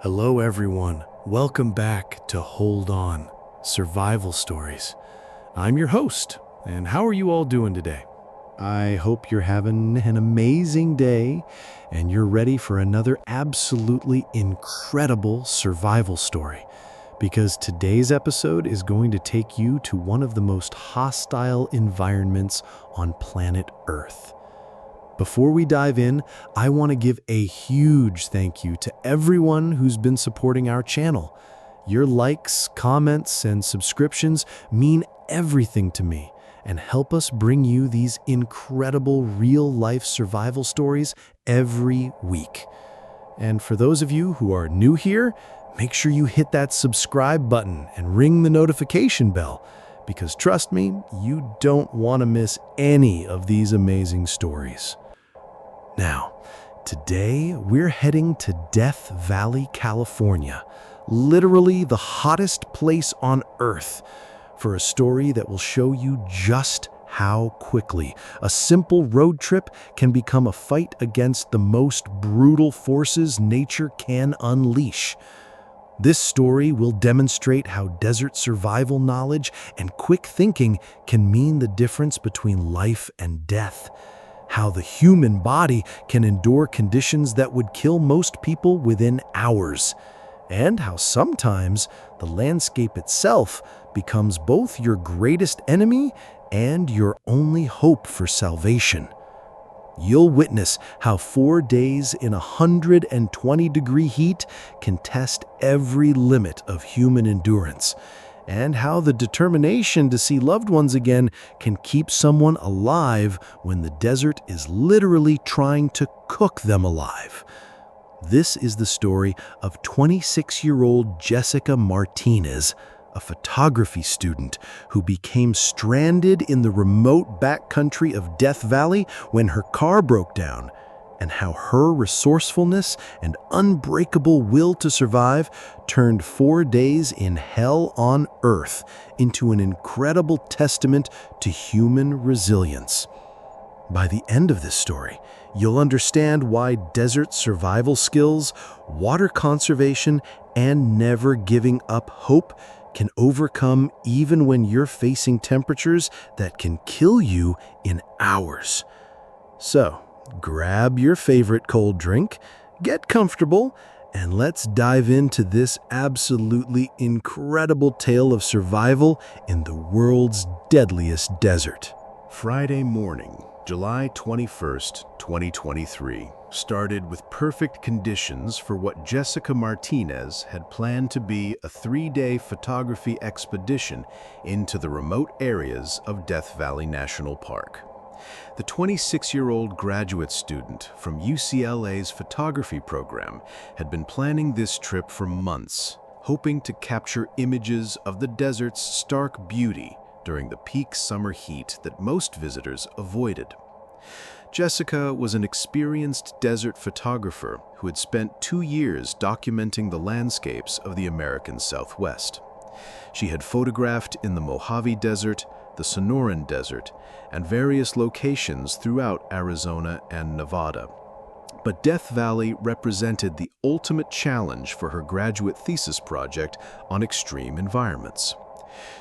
Hello, everyone. Welcome back to Hold On Survival Stories. I'm your host, and how are you all doing today? I hope you're having an amazing day and you're ready for another absolutely incredible survival story. Because today's episode is going to take you to one of the most hostile environments on planet Earth. Before we dive in, I want to give a huge thank you to everyone who's been supporting our channel. Your likes, comments, and subscriptions mean everything to me and help us bring you these incredible real-life survival stories every week. And for those of you who are new here, make sure you hit that subscribe button and ring the notification bell, because trust me, you don't want to miss any of these amazing stories. Now, today we're heading to Death Valley, California, literally the hottest place on Earth, for a story that will show you just how quickly a simple road trip can become a fight against the most brutal forces nature can unleash. This story will demonstrate how desert survival knowledge and quick thinking can mean the difference between life and death. How the human body can endure conditions that would kill most people within hours, and how sometimes the landscape itself becomes both your greatest enemy and your only hope for salvation. You'll witness how 4 days in 120-degree heat can test every limit of human endurance, and how the determination to see loved ones again can keep someone alive when the desert is literally trying to cook them alive. This is the story of 26-year-old Jessica Martinez, a photography student who became stranded in the remote backcountry of Death Valley when her car broke down, and how her resourcefulness and unbreakable will to survive turned 4 days in hell on Earth into an incredible testament to human resilience. By the end of this story, you'll understand why desert survival skills, water conservation, and never giving up hope can overcome even when you're facing temperatures that can kill you in hours. So, grab your favorite cold drink, get comfortable, and let's dive into this absolutely incredible tale of survival in the world's deadliest desert. Friday morning, July 21st, 2023, started with perfect conditions for what Jessica Martinez had planned to be a 3-day photography expedition into the remote areas of Death Valley National Park. The 26-year-old graduate student from UCLA's photography program had been planning this trip for months, hoping to capture images of the desert's stark beauty during the peak summer heat that most visitors avoided. Jessica was an experienced desert photographer who had spent 2 years documenting the landscapes of the American Southwest. She had photographed in the Mojave Desert, the Sonoran Desert, and various locations throughout Arizona and Nevada. But Death Valley represented the ultimate challenge for her graduate thesis project on extreme environments.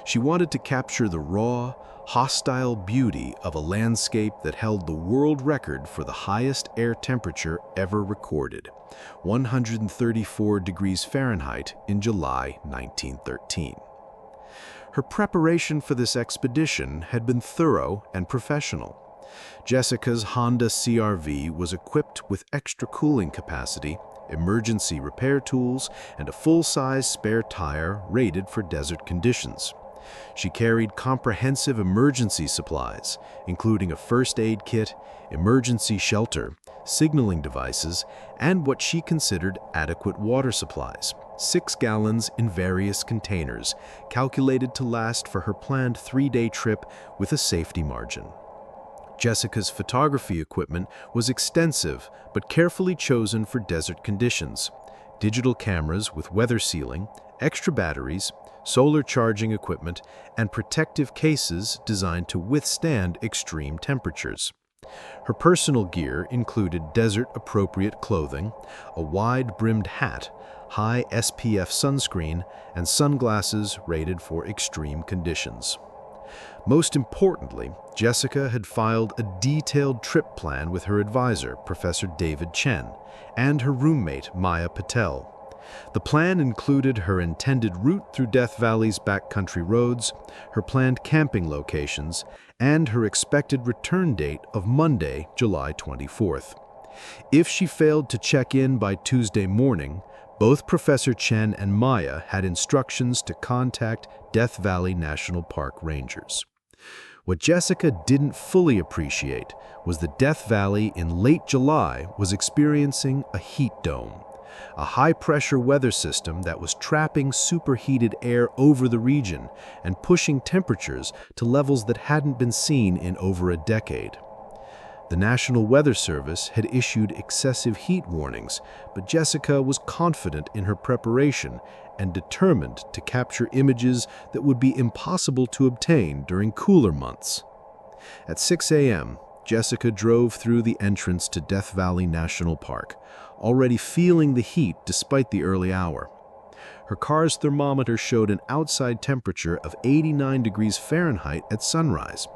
She wanted to capture the raw, hostile beauty of a landscape that held the world record for the highest air temperature ever recorded, 134 degrees Fahrenheit in July 1913. Her preparation for this expedition had been thorough and professional. Jessica's Honda CR-V was equipped with extra cooling capacity, emergency repair tools, and a full-size spare tire rated for desert conditions. She carried comprehensive emergency supplies, including a first aid kit, emergency shelter, signaling devices, and what she considered adequate water supplies, 6 gallons in various containers, calculated to last for her planned 3-day trip with a safety margin. Jessica's photography equipment was extensive but carefully chosen for desert conditions. Digital cameras with weather sealing, extra batteries, solar charging equipment, and protective cases designed to withstand extreme temperatures. Her personal gear included desert-appropriate clothing, a wide-brimmed hat, high SPF sunscreen, and sunglasses rated for extreme conditions. Most importantly, Jessica had filed a detailed trip plan with her advisor, Professor David Chen, and her roommate, Maya Patel. The plan included her intended route through Death Valley's backcountry roads, her planned camping locations, and her expected return date of Monday, July 24th. If she failed to check in by Tuesday morning, both Professor Chen and Maya had instructions to contact Death Valley National Park rangers. What Jessica didn't fully appreciate was that Death Valley in late July was experiencing a heat dome, a high-pressure weather system that was trapping superheated air over the region and pushing temperatures to levels that hadn't been seen in over a decade. The National Weather Service had issued excessive heat warnings, but Jessica was confident in her preparation and determined to capture images that would be impossible to obtain during cooler months. At 6 a.m., Jessica drove through the entrance to Death Valley National Park, already feeling the heat despite the early hour. Her car's thermometer showed an outside temperature of 89 degrees Fahrenheit at sunrise,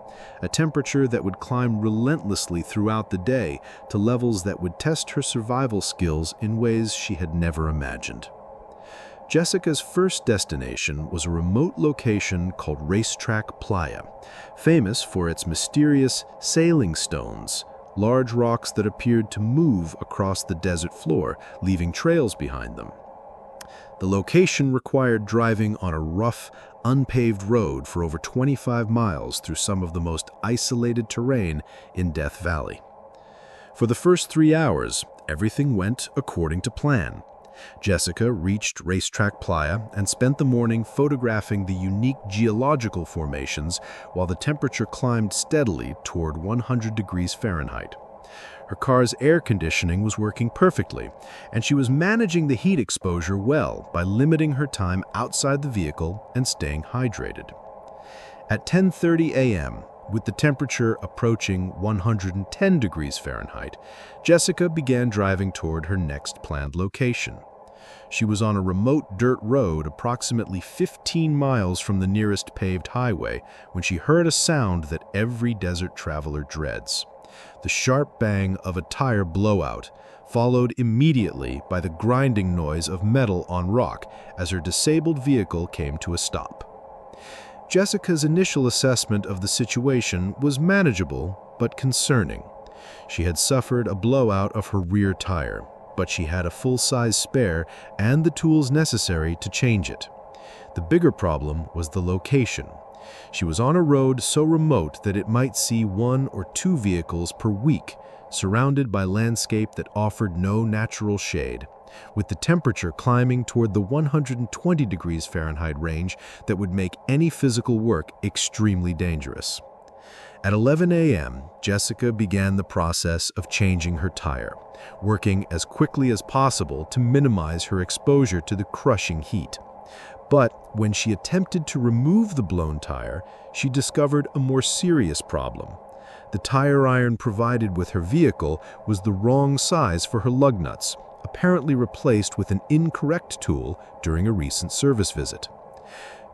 a temperature that would climb relentlessly throughout the day to levels that would test her survival skills in ways she had never imagined. Jessica's first destination was a remote location called Racetrack Playa, famous for its mysterious sailing stones, large rocks that appeared to move across the desert floor, leaving trails behind them. The location required driving on a rough, unpaved road for over 25 miles through some of the most isolated terrain in Death Valley. For the first 3 hours, everything went according to plan. Jessica reached Racetrack Playa and spent the morning photographing the unique geological formations while the temperature climbed steadily toward 100 degrees Fahrenheit. Her car's air conditioning was working perfectly, and she was managing the heat exposure well by limiting her time outside the vehicle and staying hydrated. At 10:30 a.m., with the temperature approaching 110 degrees Fahrenheit, Jessica began driving toward her next planned location. She was on a remote dirt road approximately 15 miles from the nearest paved highway when she heard a sound that every desert traveler dreads: the sharp bang of a tire blowout, followed immediately by the grinding noise of metal on rock as her disabled vehicle came to a stop. Jessica's initial assessment of the situation was manageable but concerning. She had suffered a blowout of her rear tire, but she had a full-size spare and the tools necessary to change it. The bigger problem was the location. She was on a road so remote that it might see 1 or 2 vehicles per week, surrounded by landscape that offered no natural shade, with the temperature climbing toward the 120 degrees Fahrenheit range that would make any physical work extremely dangerous. At 11 a.m., Jessica began the process of changing her tire, working as quickly as possible to minimize her exposure to the crushing heat. But when she attempted to remove the blown tire, she discovered a more serious problem. The tire iron provided with her vehicle was the wrong size for her lug nuts, apparently replaced with an incorrect tool during a recent service visit.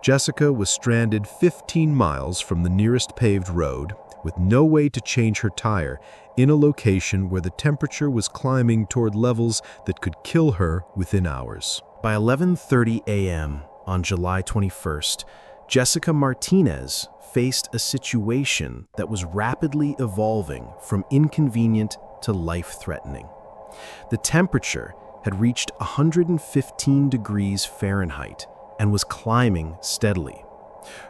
Jessica was stranded 15 miles from the nearest paved road, with no way to change her tire, in a location where the temperature was climbing toward levels that could kill her within hours. By 11:30 a.m. on July 21st, Jessica Martinez faced a situation that was rapidly evolving from inconvenient to life-threatening. The temperature had reached 115 degrees Fahrenheit and was climbing steadily.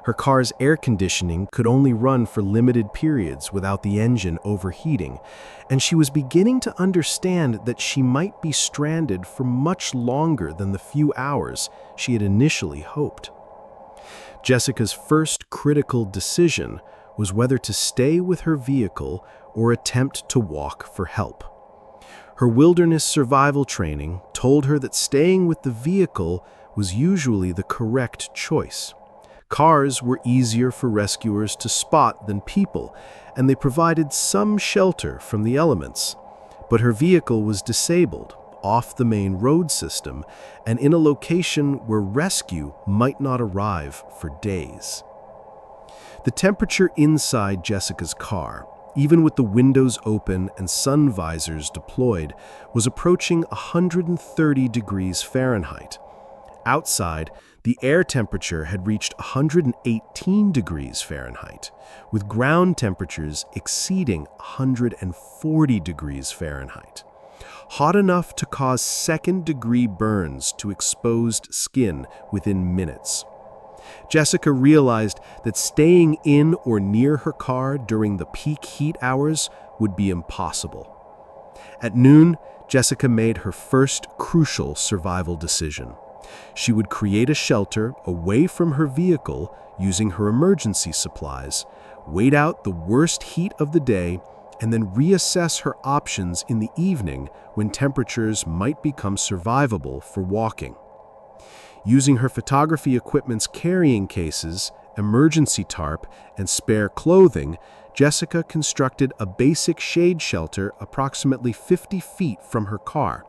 Her car's air conditioning could only run for limited periods without the engine overheating, and she was beginning to understand that she might be stranded for much longer than the few hours she had initially hoped. Jessica's first critical decision was whether to stay with her vehicle or attempt to walk for help. Her wilderness survival training told her that staying with the vehicle was usually the correct choice. Cars were easier for rescuers to spot than people, and they provided some shelter from the elements. But her vehicle was disabled, off the main road system, and in a location where rescue might not arrive for days. The temperature inside Jessica's car, even with the windows open and sun visors deployed, was approaching 130 degrees Fahrenheit. Outside, the air temperature had reached 118 degrees Fahrenheit, with ground temperatures exceeding 140 degrees Fahrenheit. Hot enough to cause second-degree burns to exposed skin within minutes. Jessica realized that staying in or near her car during the peak heat hours would be impossible. At noon, Jessica made her first crucial survival decision. She would create a shelter away from her vehicle using her emergency supplies, wait out the worst heat of the day, and then reassess her options in the evening when temperatures might become survivable for walking. Using her photography equipment's carrying cases, emergency tarp, and spare clothing, Jessica constructed a basic shade shelter approximately 50 feet from her car,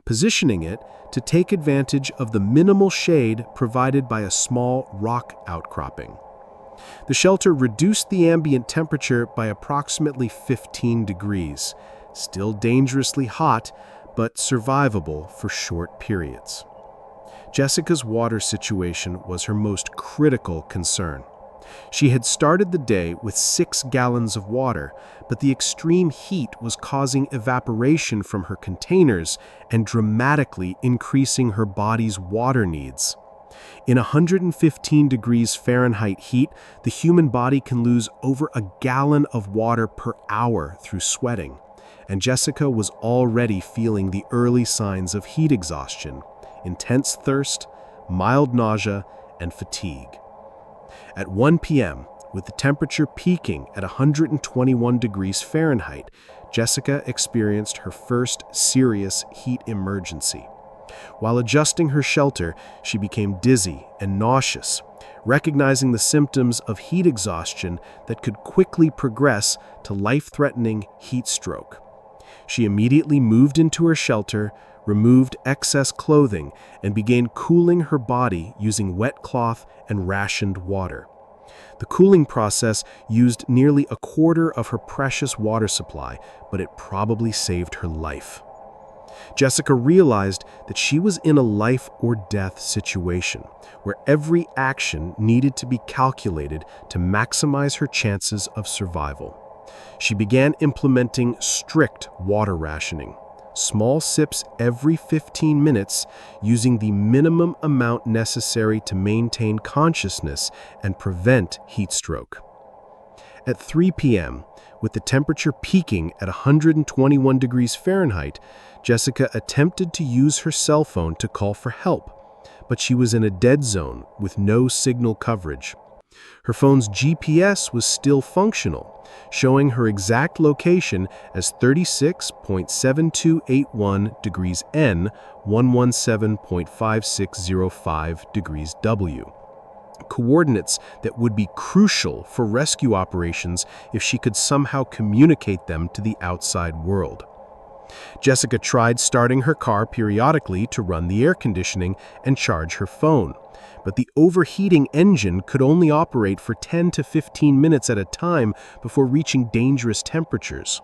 positioning it to take advantage of the minimal shade provided by a small rock outcropping. The shelter reduced the ambient temperature by approximately 15 degrees, still dangerously hot, but survivable for short periods. Jessica's water situation was her most critical concern. She had started the day with 6 gallons of water, but the extreme heat was causing evaporation from her containers and dramatically increasing her body's water needs. In 115 degrees Fahrenheit heat, the human body can lose over a gallon of water per hour through sweating, and Jessica was already feeling the early signs of heat exhaustion, intense thirst, mild nausea, and fatigue. At 1 p.m., with the temperature peaking at 121 degrees Fahrenheit, Jessica experienced her first serious heat emergency. While adjusting her shelter, she became dizzy and nauseous, recognizing the symptoms of heat exhaustion that could quickly progress to life-threatening heat stroke. She immediately moved into her shelter, removed excess clothing, and began cooling her body using wet cloth and rationed water. The cooling process used nearly a quarter of her precious water supply, but it probably saved her life. Jessica realized that she was in a life-or-death situation, where every action needed to be calculated to maximize her chances of survival. She began implementing strict water rationing, small sips every 15 minutes, using the minimum amount necessary to maintain consciousness and prevent heat stroke. At 3 p.m., with the temperature peaking at 121 degrees Fahrenheit, Jessica attempted to use her cell phone to call for help, but she was in a dead zone with no signal coverage. Her phone's GPS was still functional, showing her exact location as 36.7281 degrees N, 117.5605 degrees W. Coordinates that would be crucial for rescue operations if she could somehow communicate them to the outside world. Jessica tried starting her car periodically to run the air conditioning and charge her phone, but the overheating engine could only operate for 10 to 15 minutes at a time before reaching dangerous temperatures.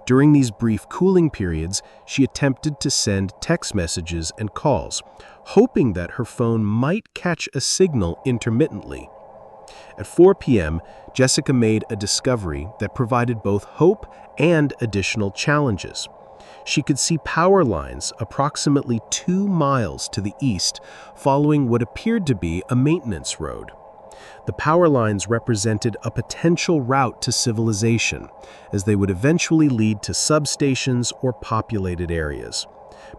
During these brief cooling periods, she attempted to send text messages and calls, hoping that her phone might catch a signal intermittently. At 4 p.m., Jessica made a discovery that provided both hope and additional challenges. She could see power lines approximately 2 miles to the east, following what appeared to be a maintenance road. The power lines represented a potential route to civilization, as they would eventually lead to substations or populated areas.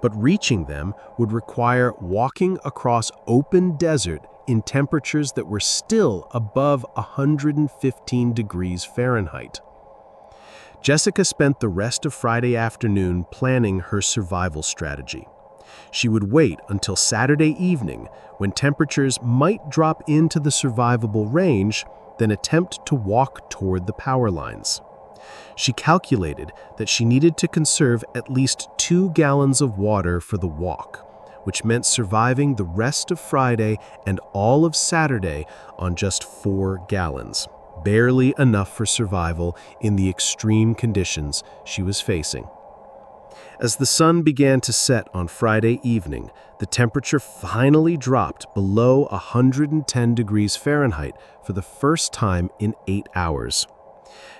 But reaching them would require walking across open desert in temperatures that were still above 115 degrees Fahrenheit. Jessica spent the rest of Friday afternoon planning her survival strategy. She would wait until Saturday evening, when temperatures might drop into the survivable range, then attempt to walk toward the power lines. She calculated that she needed to conserve at least 2 gallons of water for the walk, which meant surviving the rest of Friday and all of Saturday on just 4 gallons, barely enough for survival in the extreme conditions she was facing. As the sun began to set on Friday evening, the temperature finally dropped below 110 degrees Fahrenheit for the first time in 8 hours.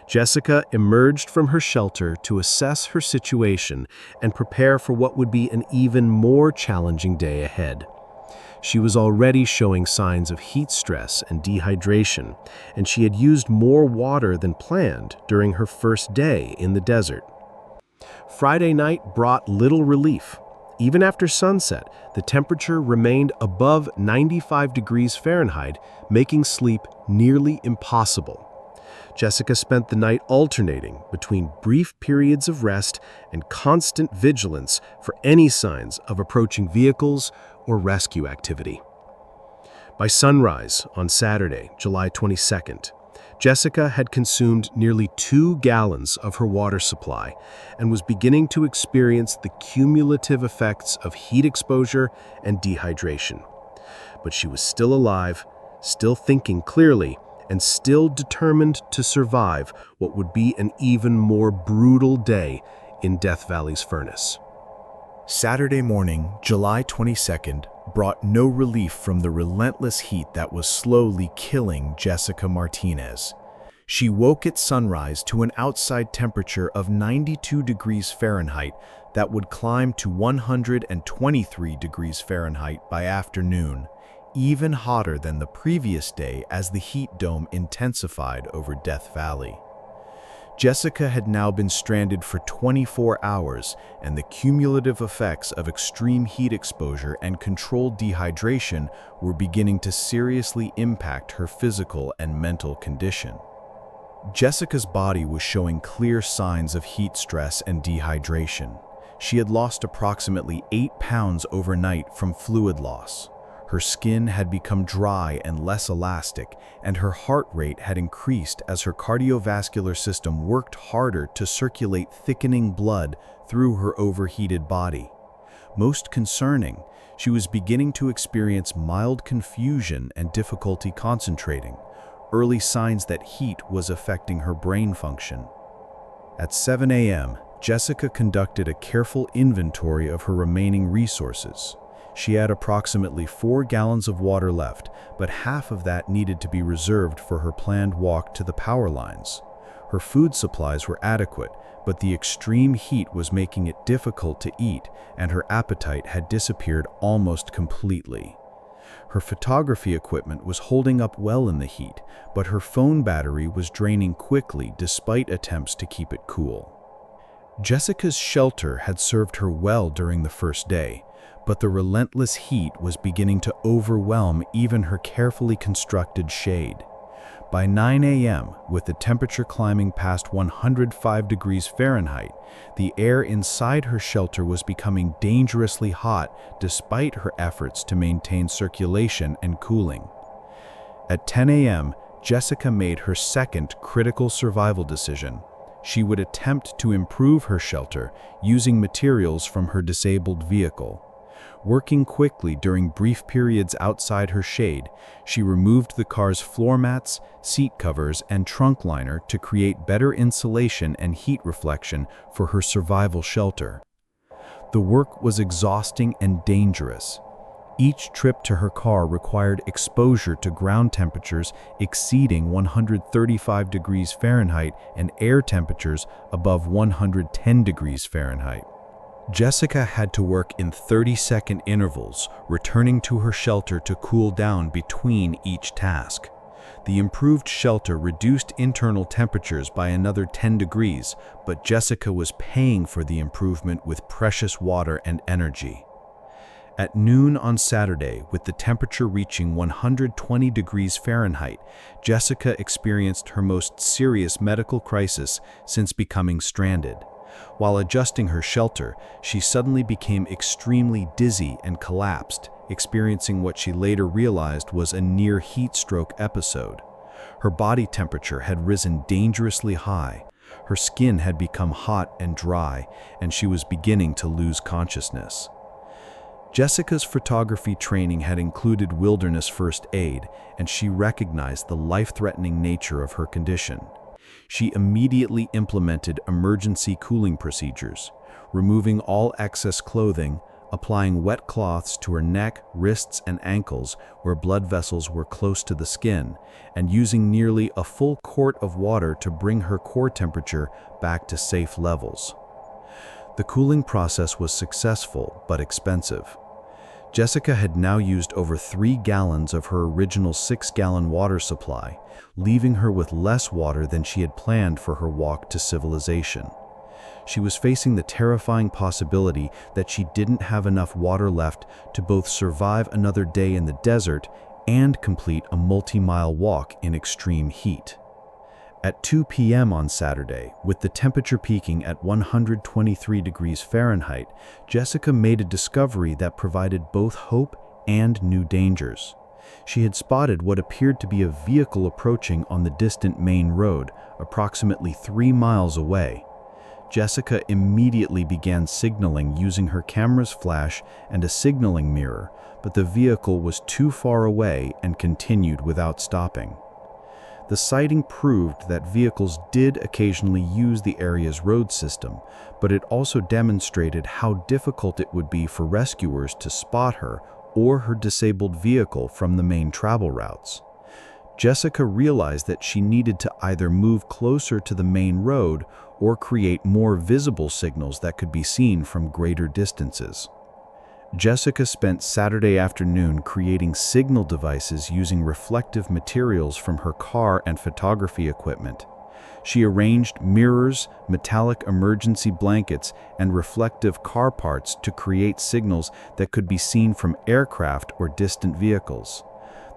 Jessica emerged from her shelter to assess her situation and prepare for what would be an even more challenging day ahead. She was already showing signs of heat stress and dehydration, and she had used more water than planned during her first day in the desert. Friday night brought little relief. Even after sunset, the temperature remained above 95 degrees Fahrenheit, making sleep nearly impossible. Jessica spent the night alternating between brief periods of rest and constant vigilance for any signs of approaching vehicles or rescue activity. By sunrise on Saturday, July 22nd, Jessica had consumed nearly 2 gallons of her water supply and was beginning to experience the cumulative effects of heat exposure and dehydration. But she was still alive, still thinking clearly, and still determined to survive what would be an even more brutal day in Death Valley's furnace. Saturday morning, July 22nd, brought no relief from the relentless heat that was slowly killing Jessica Martinez. She woke at sunrise to an outside temperature of 92 degrees Fahrenheit that would climb to 123 degrees Fahrenheit by afternoon, even hotter than the previous day as the heat dome intensified over Death Valley. Jessica had now been stranded for 24 hours, and the cumulative effects of extreme heat exposure and controlled dehydration were beginning to seriously impact her physical and mental condition. Jessica's body was showing clear signs of heat stress and dehydration. She had lost approximately 8 pounds overnight from fluid loss. Her skin had become dry and less elastic, and her heart rate had increased as her cardiovascular system worked harder to circulate thickening blood through her overheated body. Most concerning, she was beginning to experience mild confusion and difficulty concentrating, early signs that heat was affecting her brain function. At 7 a.m., Jessica conducted a careful inventory of her remaining resources. She had approximately 4 gallons of water left, but half of that needed to be reserved for her planned walk to the power lines. Her food supplies were adequate, but the extreme heat was making it difficult to eat, and her appetite had disappeared almost completely. Her photography equipment was holding up well in the heat, but her phone battery was draining quickly despite attempts to keep it cool. Jessica's shelter had served her well during the first day, but the relentless heat was beginning to overwhelm even her carefully constructed shade. By 9 a.m., with the temperature climbing past 105 degrees Fahrenheit, the air inside her shelter was becoming dangerously hot despite her efforts to maintain circulation and cooling. At 10 a.m., Jessica made her second critical survival decision. She would attempt to improve her shelter using materials from her disabled vehicle. Working quickly during brief periods outside her shade, she removed the car's floor mats, seat covers, and trunk liner to create better insulation and heat reflection for her survival shelter. The work was exhausting and dangerous. Each trip to her car required exposure to ground temperatures exceeding 135 degrees Fahrenheit and air temperatures above 110 degrees Fahrenheit. Jessica had to work in 30-second intervals, returning to her shelter to cool down between each task. The improved shelter reduced internal temperatures by another 10 degrees, but Jessica was paying for the improvement with precious water and energy. At noon on Saturday, with the temperature reaching 120 degrees Fahrenheit, Jessica experienced her most serious medical crisis since becoming stranded. While adjusting her shelter, she suddenly became extremely dizzy and collapsed, experiencing what she later realized was a near heat stroke episode. Her body temperature had risen dangerously high, her skin had become hot and dry, and she was beginning to lose consciousness. Jessica's photography training had included wilderness first aid, and she recognized the life-threatening nature of her condition. She immediately implemented emergency cooling procedures, removing all excess clothing, applying wet cloths to her neck, wrists, and ankles where blood vessels were close to the skin, and using nearly a full quart of water to bring her core temperature back to safe levels. The cooling process was successful but expensive. Jessica had now used over 3 gallons of her original 6-gallon water supply, leaving her with less water than she had planned for her walk to civilization. She was facing the terrifying possibility that she didn't have enough water left to both survive another day in the desert and complete a multi-mile walk in extreme heat. At 2 p.m. on Saturday, with the temperature peaking at 123 degrees Fahrenheit, Jessica made a discovery that provided both hope and new dangers. She had spotted what appeared to be a vehicle approaching on the distant main road, approximately 3 miles away. Jessica immediately began signaling using her camera's flash and a signaling mirror, but the vehicle was too far away and continued without stopping. The sighting proved that vehicles did occasionally use the area's road system, but it also demonstrated how difficult it would be for rescuers to spot her or her disabled vehicle from the main travel routes. Jessica realized that she needed to either move closer to the main road or create more visible signals that could be seen from greater distances. Jessica spent Saturday afternoon creating signal devices using reflective materials from her car and photography equipment. She arranged mirrors, metallic emergency blankets, and reflective car parts to create signals that could be seen from aircraft or distant vehicles.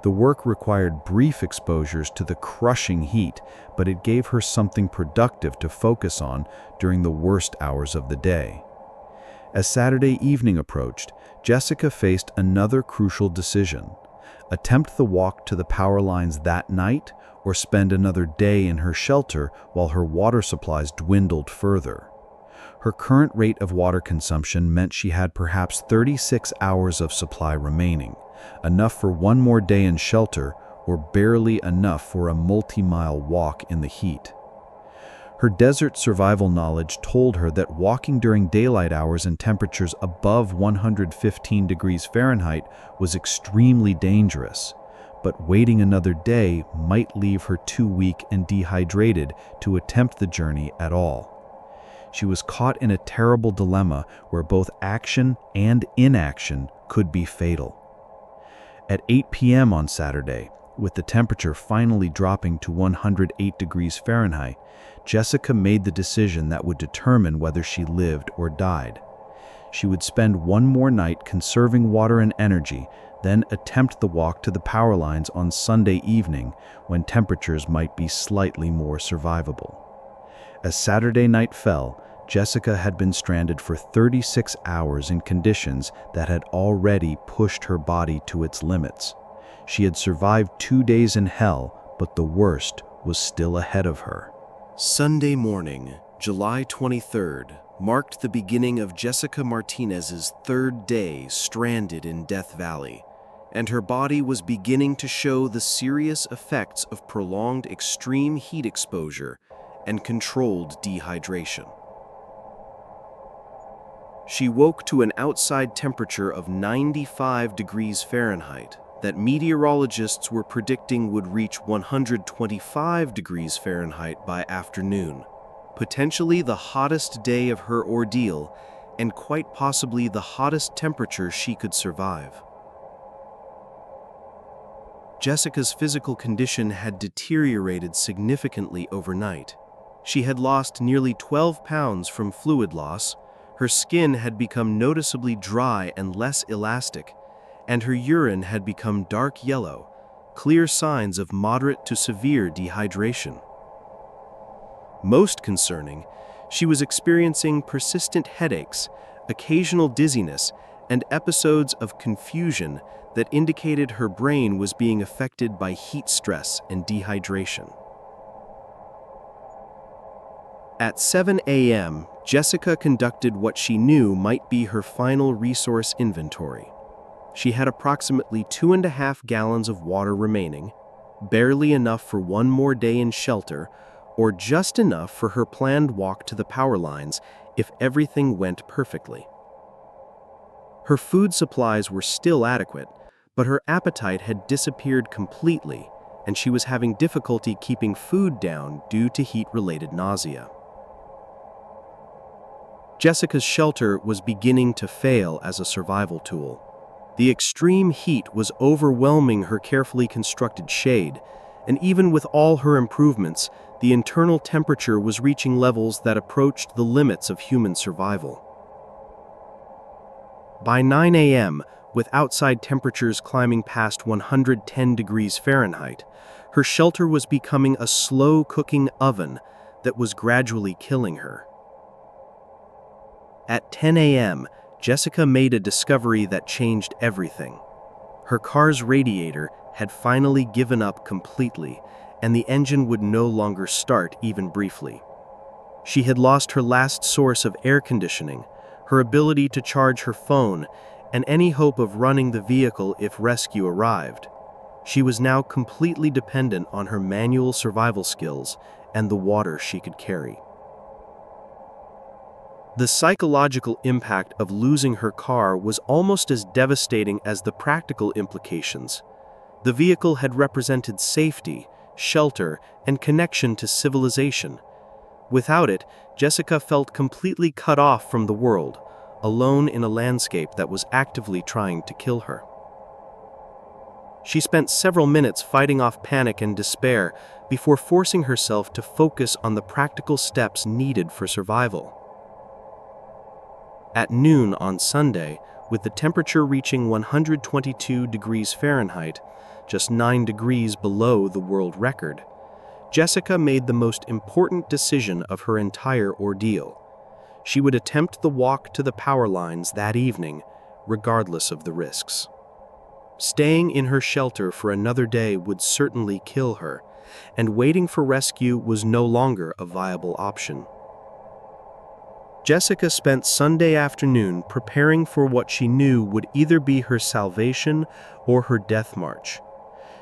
The work required brief exposures to the crushing heat, but it gave her something productive to focus on during the worst hours of the day. As Saturday evening approached, Jessica faced another crucial decision: attempt the walk to the power lines that night or spend another day in her shelter while her water supplies dwindled further. Her current rate of water consumption meant she had perhaps 36 hours of supply remaining, enough for one more day in shelter or barely enough for a multi-mile walk in the heat. Her desert survival knowledge told her that walking during daylight hours and temperatures above 115 degrees Fahrenheit was extremely dangerous, but waiting another day might leave her too weak and dehydrated to attempt the journey at all. She was caught in a terrible dilemma where both action and inaction could be fatal. At 8 p.m. on Saturday, with the temperature finally dropping to 108 degrees Fahrenheit, Jessica made the decision that would determine whether she lived or died. She would spend one more night conserving water and energy, then attempt the walk to the power lines on Sunday evening when temperatures might be slightly more survivable. As Saturday night fell, Jessica had been stranded for 36 hours in conditions that had already pushed her body to its limits. She had survived 2 days in hell, but the worst was still ahead of her. Sunday morning, July 23rd, marked the beginning of Jessica Martinez's 3rd day stranded in Death Valley, and her body was beginning to show the serious effects of prolonged extreme heat exposure and controlled dehydration. She woke to an outside temperature of 95 degrees Fahrenheit that meteorologists were predicting would reach 125 degrees Fahrenheit by afternoon, potentially the hottest day of her ordeal and quite possibly the hottest temperature she could survive. Jessica's physical condition had deteriorated significantly overnight. She had lost nearly 12 pounds from fluid loss, her skin had become noticeably dry and less elastic, and her urine had become dark yellow, clear signs of moderate to severe dehydration. Most concerning, She was experiencing persistent headaches, occasional dizziness, and episodes of confusion that indicated her brain was being affected by heat stress and dehydration. At 7 a.m., Jessica conducted what she knew might be her final resource inventory. She had approximately 2.5 gallons of water remaining, barely enough for one more day in shelter, or just enough for her planned walk to the power lines if everything went perfectly. Her food supplies were still adequate, but her appetite had disappeared completely, and she was having difficulty keeping food down due to heat-related nausea. Jessica's shelter was beginning to fail as a survival tool. The extreme heat was overwhelming her carefully constructed shade, and even with all her improvements, the internal temperature was reaching levels that approached the limits of human survival. By 9 a.m., with outside temperatures climbing past 110 degrees Fahrenheit, her shelter was becoming a slow-cooking oven that was gradually killing her. At 10 a.m., Jessica made a discovery that changed everything. Her car's radiator had finally given up completely, and the engine would no longer start even briefly. She had lost her last source of air conditioning, her ability to charge her phone, and any hope of running the vehicle if rescue arrived. She was now completely dependent on her manual survival skills and the water she could carry. The psychological impact of losing her car was almost as devastating as the practical implications. The vehicle had represented safety, shelter, and connection to civilization. Without it, Jessica felt completely cut off from the world, alone in a landscape that was actively trying to kill her. She spent several minutes fighting off panic and despair before forcing herself to focus on the practical steps needed for survival. At noon on Sunday, with the temperature reaching 122 degrees Fahrenheit, just 9 degrees below the world record, Jessica made the most important decision of her entire ordeal. She would attempt the walk to the power lines that evening, regardless of the risks. Staying in her shelter for another day would certainly kill her, and waiting for rescue was no longer a viable option. Jessica spent Sunday afternoon preparing for what she knew would either be her salvation or her death march.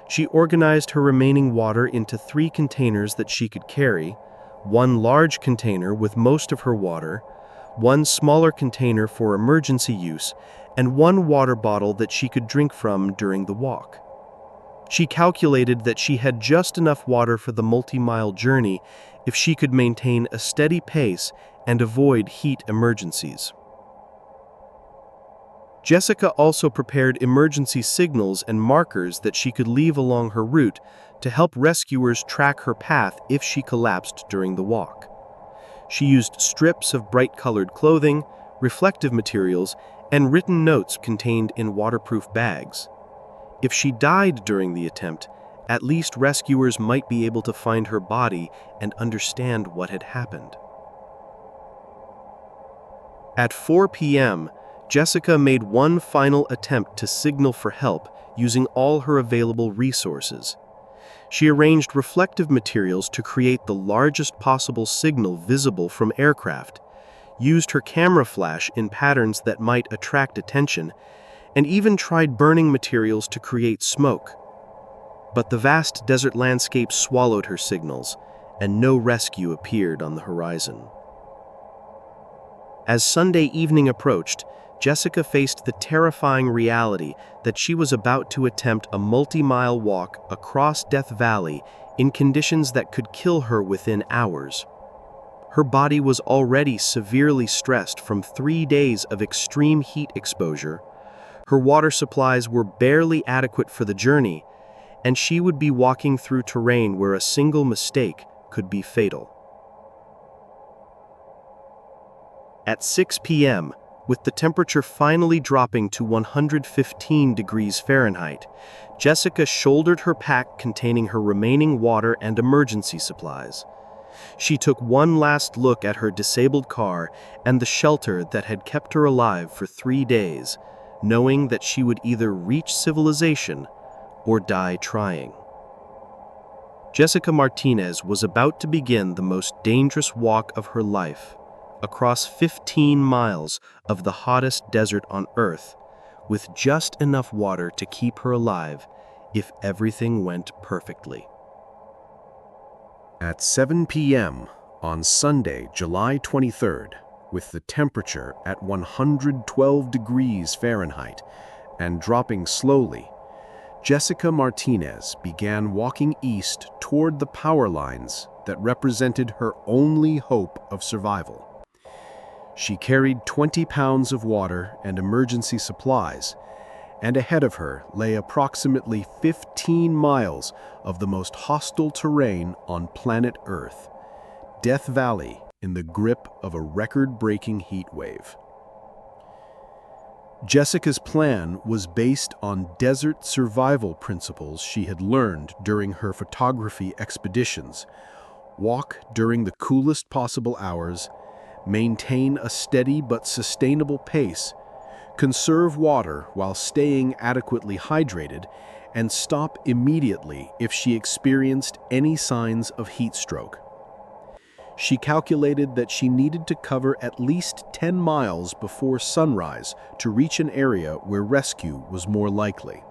She organized her remaining water into 3 containers that she could carry, 1 large container with most of her water, 1 smaller container for emergency use, and 1 water bottle that she could drink from during the walk. She calculated that she had just enough water for the multi-mile journey if she could maintain a steady pace and avoid heat emergencies. Jessica also prepared emergency signals and markers that she could leave along her route to help rescuers track her path if she collapsed during the walk. She used strips of bright-colored clothing, reflective materials, and written notes contained in waterproof bags. If she died during the attempt, at least rescuers might be able to find her body and understand what had happened. At 4 p.m., Jessica made one final attempt to signal for help using all her available resources. She arranged reflective materials to create the largest possible signal visible from aircraft, used her camera flash in patterns that might attract attention, and even tried burning materials to create smoke. But the vast desert landscape swallowed her signals, and no rescue appeared on the horizon. As Sunday evening approached, Jessica faced the terrifying reality that she was about to attempt a multi-mile walk across Death Valley in conditions that could kill her within hours. Her body was already severely stressed from 3 days of extreme heat exposure, her water supplies were barely adequate for the journey, and she would be walking through terrain where a single mistake could be fatal. At 6 p.m., with the temperature finally dropping to 115 degrees Fahrenheit, Jessica shouldered her pack containing her remaining water and emergency supplies. She took one last look at her disabled car and the shelter that had kept her alive for 3 days, knowing that she would either reach civilization or die trying. Jessica Martinez was about to begin the most dangerous walk of her life, across 15 miles of the hottest desert on Earth, with just enough water to keep her alive if everything went perfectly. At 7 p.m. on Sunday, July 23rd, with the temperature at 112 degrees Fahrenheit and dropping slowly, Jessica Martinez began walking east toward the power lines that represented her only hope of survival. She carried 20 pounds of water and emergency supplies, and ahead of her lay approximately 15 miles of the most hostile terrain on planet Earth, Death Valley in the grip of a record-breaking heat wave. Jessica's plan was based on desert survival principles she had learned during her photography expeditions: walk during the coolest possible hours, maintain a steady but sustainable pace, conserve water while staying adequately hydrated, and stop immediately if she experienced any signs of heat stroke. She calculated that she needed to cover at least 10 miles before sunrise to reach an area where rescue was more likely.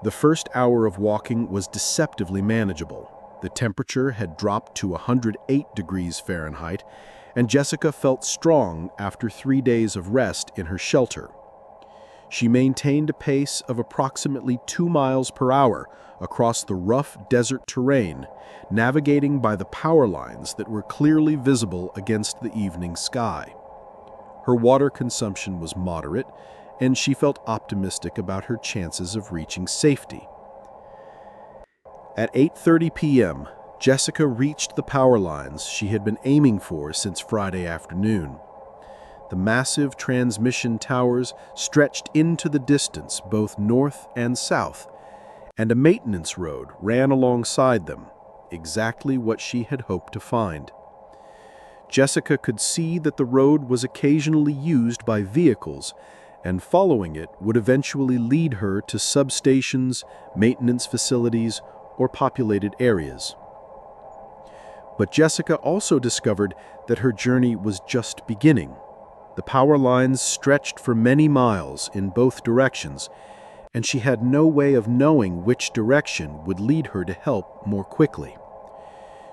The first hour of walking was deceptively manageable. The temperature had dropped to 108 degrees Fahrenheit, and Jessica felt strong after 3 days of rest in her shelter. She maintained a pace of approximately 2 miles per hour across the rough desert terrain, navigating by the power lines that were clearly visible against the evening sky. Her water consumption was moderate, and she felt optimistic about her chances of reaching safety. At 8:30 p.m., Jessica reached the power lines she had been aiming for since Friday afternoon. The massive transmission towers stretched into the distance both north and south, and a maintenance road ran alongside them, exactly what she had hoped to find. Jessica could see that the road was occasionally used by vehicles, and following it would eventually lead her to substations, maintenance facilities, or populated areas. But Jessica also discovered that her journey was just beginning. The power lines stretched for many miles in both directions, and she had no way of knowing which direction would lead her to help more quickly.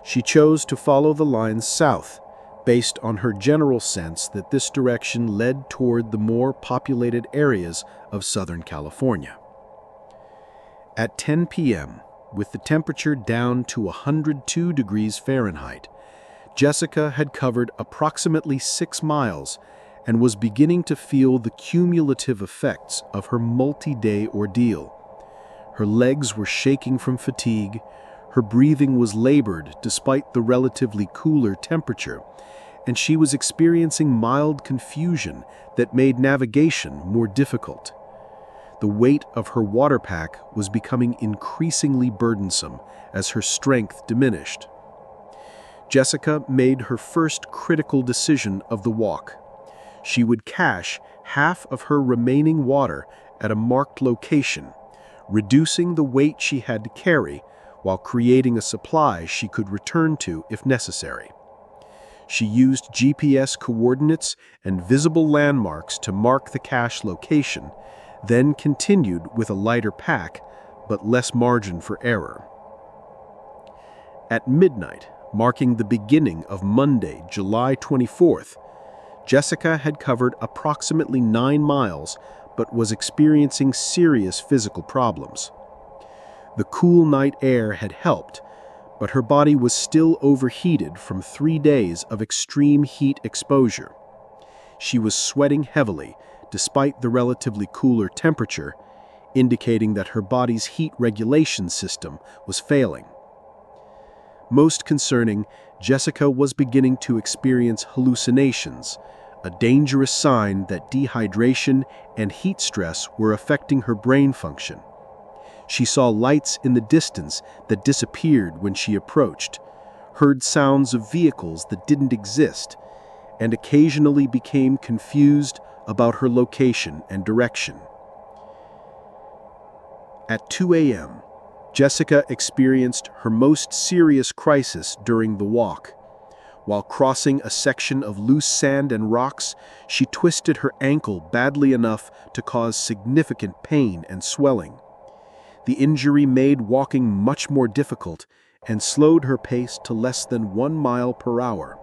She chose to follow the lines south, based on her general sense that this direction led toward the more populated areas of Southern California. At 10 p.m., with the temperature down to 102 degrees Fahrenheit, Jessica had covered approximately 6 miles and was beginning to feel the cumulative effects of her multi-day ordeal. Her legs were shaking from fatigue, her breathing was labored despite the relatively cooler temperature, and she was experiencing mild confusion that made navigation more difficult. The weight of her water pack was becoming increasingly burdensome as her strength diminished. Jessica made her first critical decision of the walk. She would cache half of her remaining water at a marked location, reducing the weight she had to carry while creating a supply she could return to if necessary. She used GPS coordinates and visible landmarks to mark the cache location, then continued with a lighter pack, but less margin for error. At midnight, marking the beginning of Monday, July 24th, Jessica had covered approximately 9 miles, but was experiencing serious physical problems. The cool night air had helped, but her body was still overheated from 3 days of extreme heat exposure. She was sweating heavily, despite the relatively cooler temperature, indicating that her body's heat regulation system was failing. Most concerning, Jessica was beginning to experience hallucinations, a dangerous sign that dehydration and heat stress were affecting her brain function. She saw lights in the distance that disappeared when she approached. heard sounds of vehicles that didn't exist, and occasionally became confused about her location and direction. At 2 a.m., Jessica experienced her most serious crisis during the walk. While crossing a section of loose sand and rocks, she twisted her ankle badly enough to cause significant pain and swelling. The injury made walking much more difficult and slowed her pace to less than 1 mile per hour.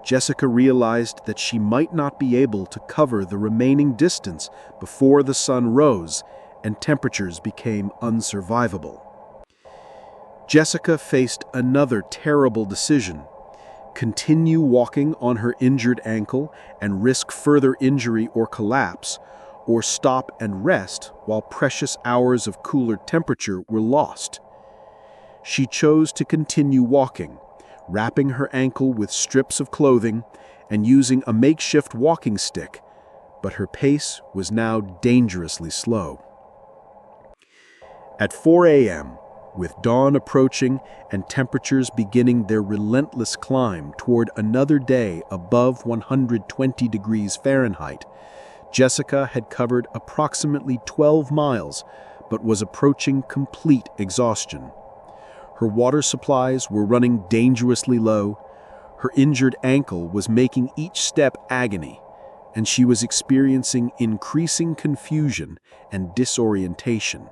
Jessica realized that she might not be able to cover the remaining distance before the sun rose and temperatures became unsurvivable. Jessica faced another terrible decision: continue walking on her injured ankle and risk further injury or collapse, or stop and rest while precious hours of cooler temperature were lost. She chose to continue walking, wrapping her ankle with strips of clothing and using a makeshift walking stick, but her pace was now dangerously slow. At 4 a.m., with dawn approaching and temperatures beginning their relentless climb toward another day above 120 degrees Fahrenheit, Jessica had covered approximately 12 miles but was approaching complete exhaustion. Her water supplies were running dangerously low, her injured ankle was making each step agony, and she was experiencing increasing confusion and disorientation.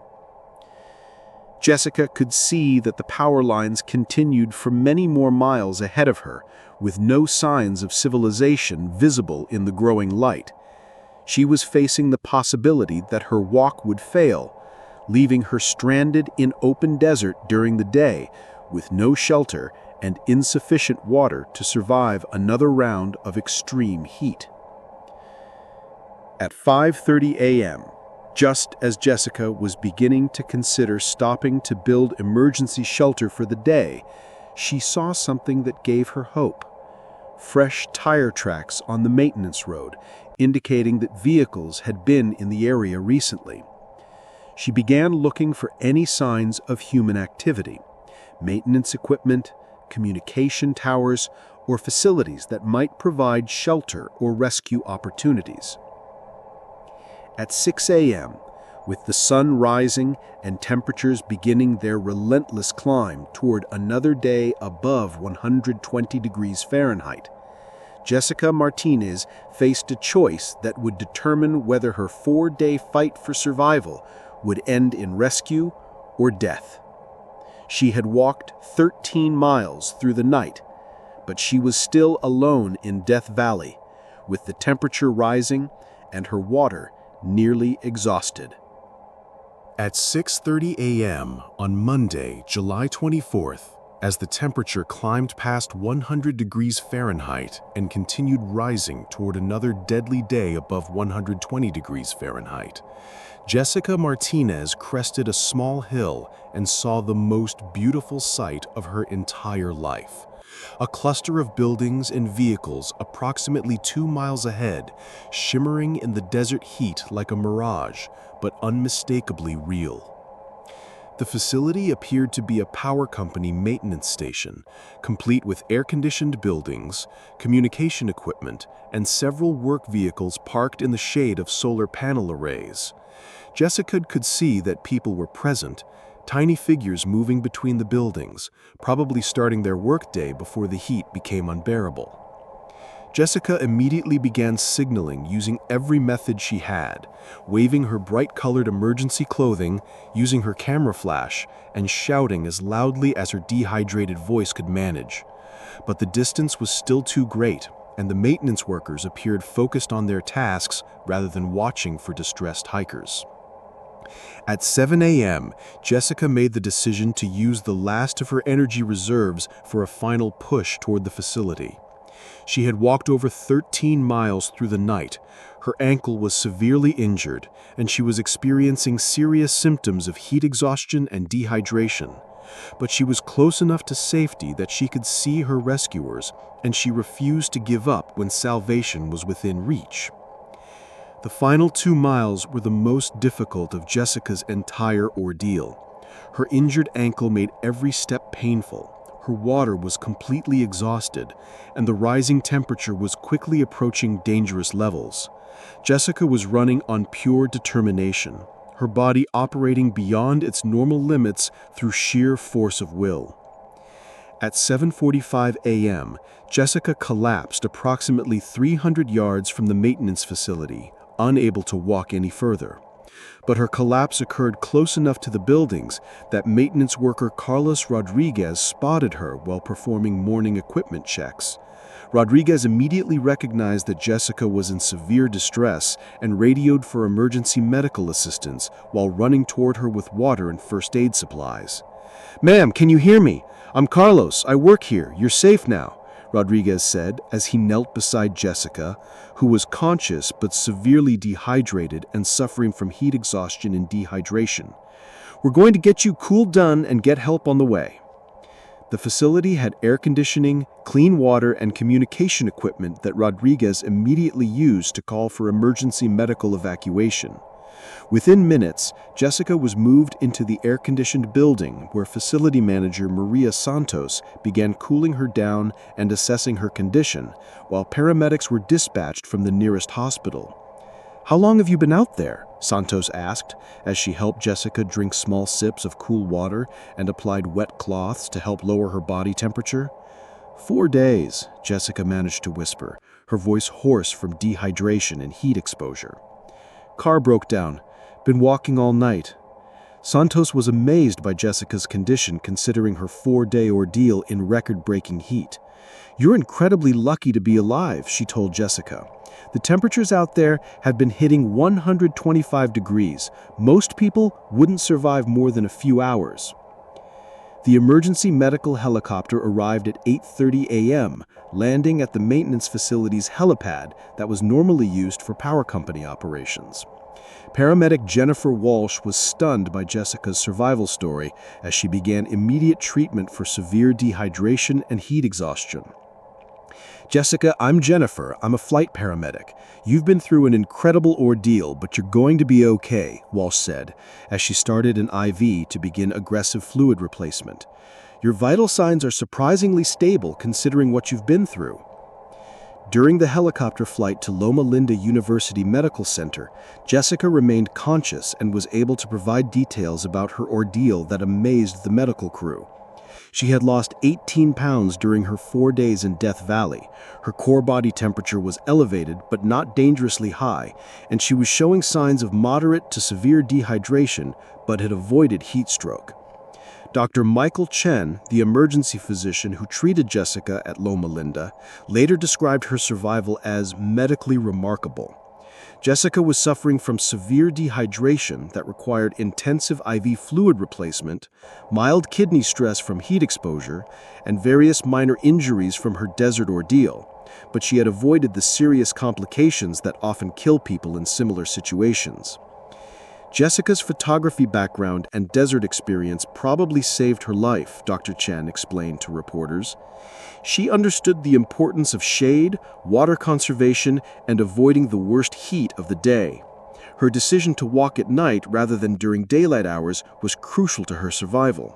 Jessica could see that the power lines continued for many more miles ahead of her, with no signs of civilization visible in the growing light. She was facing the possibility that her walk would fail, leaving her stranded in open desert during the day, with no shelter and insufficient water to survive another round of extreme heat. At 5:30 a.m., just as Jessica was beginning to consider stopping to build emergency shelter for the day, she saw something that gave her hope. Fresh tire tracks on the maintenance road, indicating that vehicles had been in the area recently. She began looking for any signs of human activity: maintenance equipment, communication towers, or facilities that might provide shelter or rescue opportunities. At 6 a.m., with the sun rising and temperatures beginning their relentless climb toward another day above 120 degrees Fahrenheit, Jessica Martinez faced a choice that would determine whether her 4-day fight for survival would end in rescue or death. She had walked 13 miles through the night, but she was still alone in Death Valley, with the temperature rising and her water nearly exhausted. At 6:30 a.m. on Monday, July 24th, as the temperature climbed past 100 degrees Fahrenheit and continued rising toward another deadly day above 120 degrees Fahrenheit, Jessica Martinez crested a small hill and saw the most beautiful sight of her entire life. A cluster of buildings and vehicles approximately 2 miles ahead, shimmering in the desert heat like a mirage, but unmistakably real. The facility appeared to be a power company maintenance station, complete with air-conditioned buildings, communication equipment, and several work vehicles parked in the shade of solar panel arrays. Jessica could see that people were present, tiny figures moving between the buildings, probably starting their workday before the heat became unbearable. Jessica immediately began signaling using every method she had, waving her bright-colored emergency clothing, using her camera flash, and shouting as loudly as her dehydrated voice could manage. But the distance was still too great, and the maintenance workers appeared focused on their tasks rather than watching for distressed hikers. At 7 a.m., Jessica made the decision to use the last of her energy reserves for a final push toward the facility. She had walked over 13 miles through the night. Her ankle was severely injured, and she was experiencing serious symptoms of heat exhaustion and dehydration. But she was close enough to safety that she could see her rescuers, and she refused to give up when salvation was within reach. The final 2 miles were the most difficult of Jessica's entire ordeal. Her injured ankle made every step painful. her water was completely exhausted, and the rising temperature was quickly approaching dangerous levels. Jessica was running on pure determination, her body operating beyond its normal limits through sheer force of will. At 7:45 a.m., Jessica collapsed approximately 300 yards from the maintenance facility, unable to walk any further. But her collapse occurred close enough to the buildings that maintenance worker Carlos Rodriguez spotted her while performing morning equipment checks. Rodriguez immediately recognized that Jessica was in severe distress and radioed for emergency medical assistance while running toward her with water and first aid supplies. "Ma'am, can you hear me? I'm Carlos. I work here. You're safe now," Rodriguez said as he knelt beside Jessica, who was conscious but severely dehydrated and suffering from heat exhaustion and dehydration. "We're going to get you cooled down and get help on the way." The facility had air conditioning, clean water, and communication equipment that Rodriguez immediately used to call for emergency medical evacuation. Within minutes, Jessica was moved into the air-conditioned building where facility manager Maria Santos began cooling her down and assessing her condition, while paramedics were dispatched from the nearest hospital. "How long have you been out there?" Santos asked, as she helped Jessica drink small sips of cool water and applied wet cloths to help lower her body temperature. "4 days," Jessica managed to whisper, her voice hoarse from dehydration and heat exposure. "Car broke down. Been walking all night." Santos was amazed by Jessica's condition considering her 4-day ordeal in record-breaking heat. "You're incredibly lucky to be alive," she told Jessica. "The temperatures out there have been hitting 125 degrees. Most people wouldn't survive more than a few hours." The emergency medical helicopter arrived at 8:30 a.m., landing at the maintenance facility's helipad that was normally used for power company operations. Paramedic Jennifer Walsh was stunned by Jessica's survival story as she began immediate treatment for severe dehydration and heat exhaustion. "Jessica, I'm Jennifer. I'm a flight paramedic. You've been through an incredible ordeal, but you're going to be okay," Walsh said, as she started an IV to begin aggressive fluid replacement. "Your vital signs are surprisingly stable considering what you've been through." During the helicopter flight to Loma Linda University Medical Center, Jessica remained conscious and was able to provide details about her ordeal that amazed the medical crew. She had lost 18 pounds during her 4 days in Death Valley. Her core body temperature was elevated but not dangerously high, and she was showing signs of moderate to severe dehydration but had avoided heat stroke. Dr. Michael Chen, the emergency physician who treated Jessica at Loma Linda, later described her survival as medically remarkable. Jessica was suffering from severe dehydration that required intensive IV fluid replacement, mild kidney stress from heat exposure, and various minor injuries from her desert ordeal, but she had avoided the serious complications that often kill people in similar situations. Jessica's photography background and desert experience probably saved her life, Dr. Chen explained to reporters. She understood the importance of shade, water conservation, and avoiding the worst heat of the day. Her decision to walk at night rather than during daylight hours was crucial to her survival.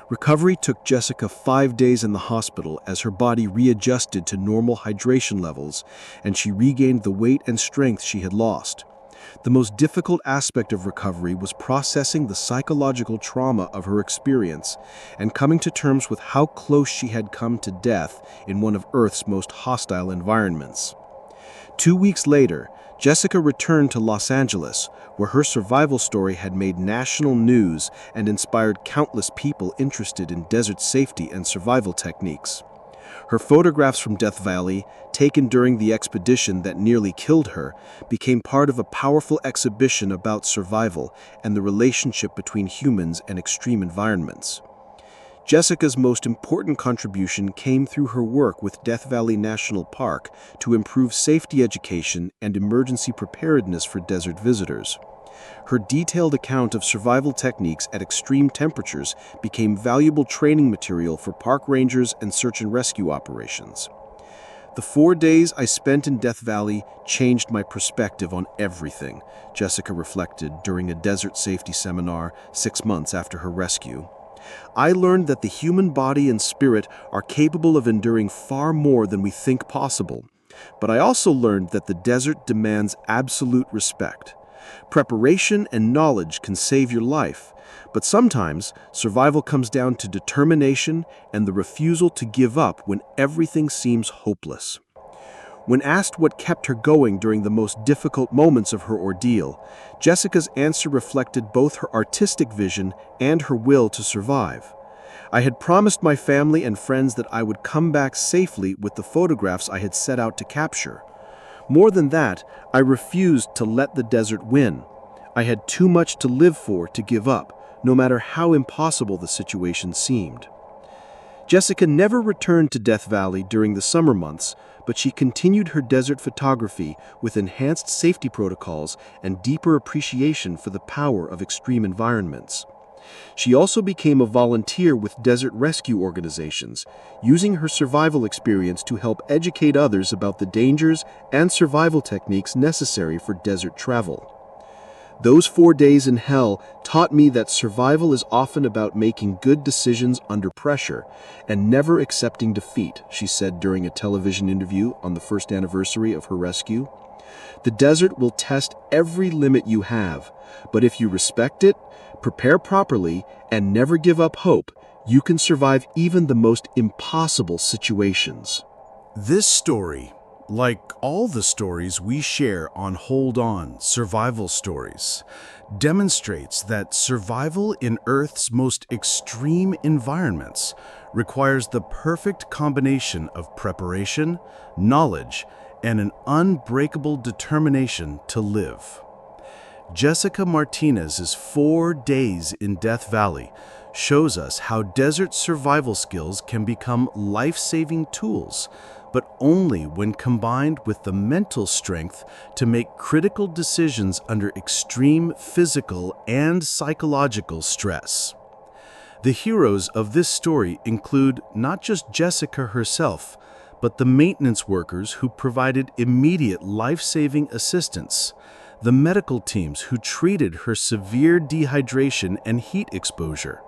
Recovery took Jessica 5 days in the hospital as her body readjusted to normal hydration levels and she regained the weight and strength she had lost. The most difficult aspect of recovery was processing the psychological trauma of her experience and coming to terms with how close she had come to death in one of Earth's most hostile environments. 2 weeks later, Jessica returned to Los Angeles, where her survival story had made national news and inspired countless people interested in desert safety and survival techniques. Her photographs from Death Valley, taken during the expedition that nearly killed her, became part of a powerful exhibition about survival and the relationship between humans and extreme environments. Jessica's most important contribution came through her work with Death Valley National Park to improve safety education and emergency preparedness for desert visitors. Her detailed account of survival techniques at extreme temperatures became valuable training material for park rangers and search and rescue operations. "The 4 days I spent in Death Valley changed my perspective on everything," Jessica reflected during a desert safety seminar 6 months after her rescue. I learned that the human body and spirit are capable of enduring far more than we think possible. But I also learned that the desert demands absolute respect. Preparation and knowledge can save your life, but sometimes survival comes down to determination and the refusal to give up when everything seems hopeless. When asked what kept her going during the most difficult moments of her ordeal, Jessica's answer reflected both her artistic vision and her will to survive. I had promised my family and friends that I would come back safely with the photographs I had set out to capture. More than that, I refused to let the desert win. I had too much to live for to give up, no matter how impossible the situation seemed. Jessica never returned to Death Valley during the summer months, but she continued her desert photography with enhanced safety protocols and deeper appreciation for the power of extreme environments. She also became a volunteer with desert rescue organizations, using her survival experience to help educate others about the dangers and survival techniques necessary for desert travel. Those 4 days in hell taught me that survival is often about making good decisions under pressure and never accepting defeat, she said during a television interview on the first anniversary of her rescue. The desert will test every limit you have, but if you respect it, prepare properly, and never give up hope, you can survive even the most impossible situations. This story, like all the stories we share on Hold On Survival Stories, demonstrates that survival in Earth's most extreme environments requires the perfect combination of preparation, knowledge, and an unbreakable determination to live. Jessica Martinez's 4 days in Death Valley shows us how desert survival skills can become life-saving tools, but only when combined with the mental strength to make critical decisions under extreme physical and psychological stress. The heroes of this story include not just Jessica herself, but the maintenance workers who provided immediate life-saving assistance, the medical teams who treated her severe dehydration and heat exposure,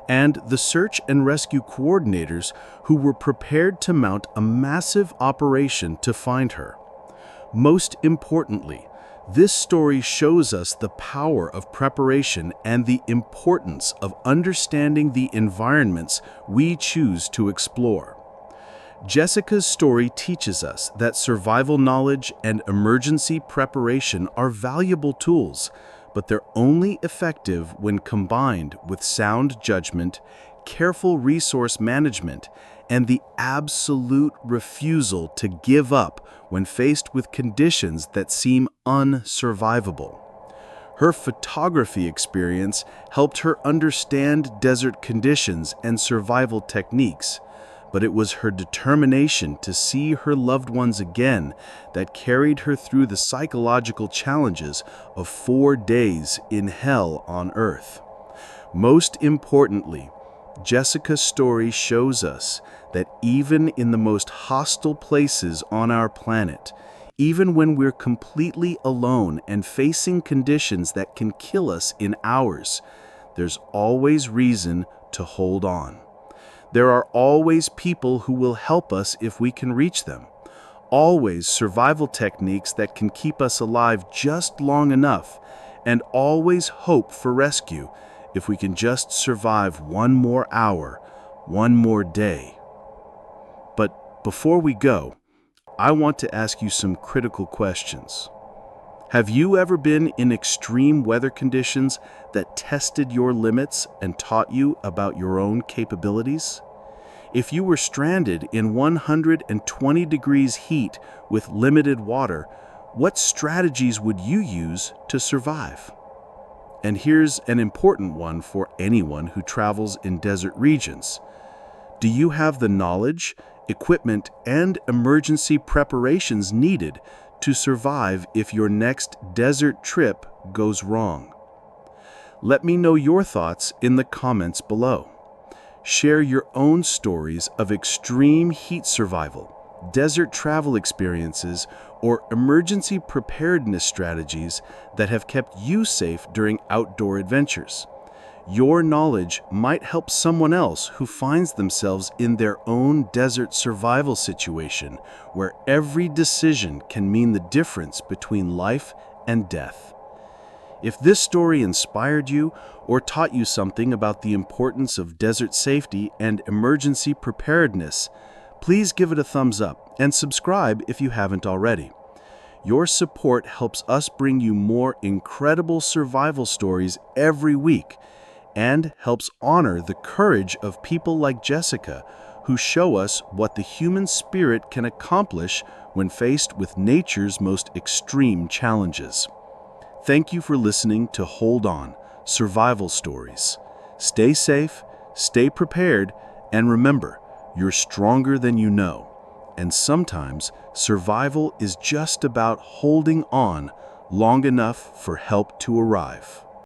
and the search and rescue coordinators who were prepared to mount a massive operation to find her. Most importantly, this story shows us the power of preparation and the importance of understanding the environments we choose to explore. Jessica's story teaches us that survival knowledge and emergency preparation are valuable tools, but they're only effective when combined with sound judgment, careful resource management, and the absolute refusal to give up when faced with conditions that seem unsurvivable. Her photography experience helped her understand desert conditions and survival techniques, but it was her determination to see her loved ones again that carried her through the psychological challenges of 4 days in hell on Earth. Most importantly, Jessica's story shows us that even in the most hostile places on our planet, even when we're completely alone and facing conditions that can kill us in hours, there's always reason to hold on. There are always people who will help us if we can reach them. Always survival techniques that can keep us alive just long enough, and always hope for rescue if we can just survive 1 more hour, 1 more day. But before we go, I want to ask you some critical questions. Have you ever been in extreme weather conditions that tested your limits and taught you about your own capabilities? If you were stranded in 120 degrees heat with limited water, what strategies would you use to survive? And here's an important one for anyone who travels in desert regions. Do you have the knowledge, equipment, and emergency preparations needed to survive if your next desert trip goes wrong? Let me know your thoughts in the comments below. Share your own stories of extreme heat survival, desert travel experiences, or emergency preparedness strategies that have kept you safe during outdoor adventures. Your knowledge might help someone else who finds themselves in their own desert survival situation, where every decision can mean the difference between life and death. If this story inspired you or taught you something about the importance of desert safety and emergency preparedness, please give it a thumbs up and subscribe if you haven't already. Your support helps us bring you more incredible survival stories every week and helps honor the courage of people like Jessica, who show us what the human spirit can accomplish when faced with nature's most extreme challenges. Thank you for listening to Hold On, Survival Stories. Stay safe, stay prepared, and remember, you're stronger than you know. And sometimes survival is just about holding on long enough for help to arrive.